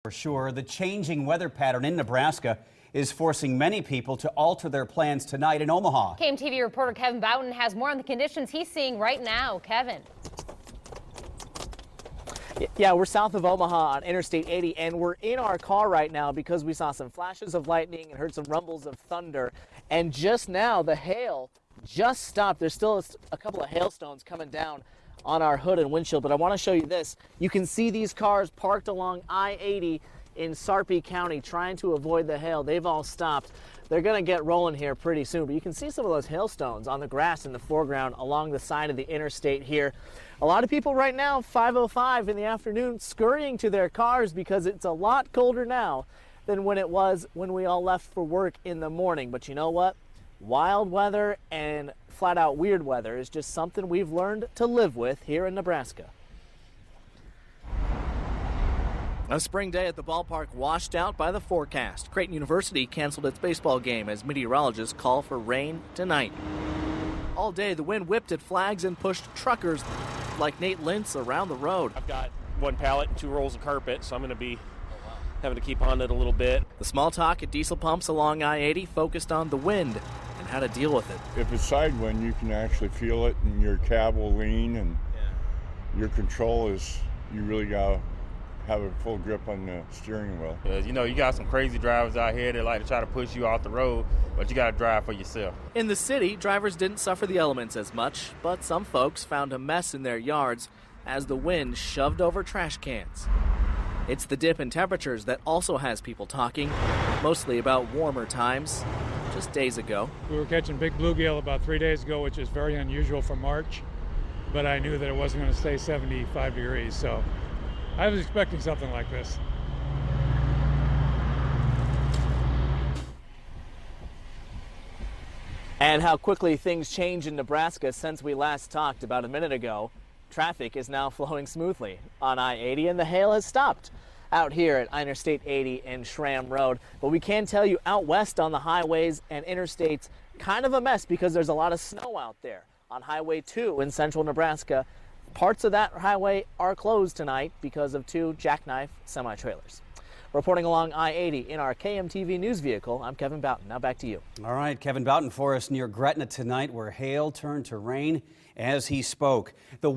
For sure, the changing weather pattern in Nebraska is forcing many people to alter their plans tonight in Omaha. KMTV reporter Kevin Boughton has more on the conditions he's seeing right now. Kevin. Yeah, we're south of Omaha on Interstate 80, and we're in our car right now because we saw some flashes of lightning and heard some rumbles of thunder. And just now, the hail just stopped. There's still a couple of hailstones coming down on our hood and windshield, but I want to show you this. You can see these cars parked along I-80 in Sarpy County trying to avoid the hail. They've all stopped. They're going to get rolling here pretty soon, but you can see some of those hailstones on the grass in the foreground along the side of the interstate here. A lot of people right now, 5:05 in the afternoon, scurrying to their cars because it's a lot colder now than when it was when we all left for work in the morning. But you know what? Wild weather and flat out weird weather is just something we've learned to live with here in Nebraska. A spring day at the ballpark washed out by the forecast. Creighton University canceled its baseball game as meteorologists call for rain tonight. All day, the wind whipped at flags and pushed truckers like Nate Lintz around the road. I've got one pallet and 2 rolls of carpet, so I'm going to be having to keep on it a little bit. The small talk at diesel pumps along I-80 focused on the wind and how to deal with it. If it's side wind, you can actually feel it, and your cab will lean, and your control is, you really got to have a full grip on the steering wheel. You know, you got some crazy drivers out here that like to try to push you off the road, but you got to drive for yourself. In the city, drivers didn't suffer the elements as much, but some folks found a mess in their yards as the wind shoved over trash cans. It's the dip in temperatures that also has people talking, mostly about warmer times, just days ago. We were catching big bluegill about 3 days ago, which is very unusual for March, but I knew that it wasn't going to stay 75 degrees, so I was expecting something like this. And how quickly things change in Nebraska since we last talked about a minute ago. Traffic is now flowing smoothly on I-80, and the hail has stopped out here at Interstate 80 and Schramm Road. But we can tell you out west on the highways and interstates, kind of a mess because there's a lot of snow out there. On Highway 2 in central Nebraska, parts of that highway are closed tonight because of 2 jackknife semi-trailers. Reporting along I-80 in our KMTV news vehicle, I'm Kevin Boughton. Now back to you. All right, Kevin Boughton for us near Gretna tonight, where hail turned to rain as he spoke. The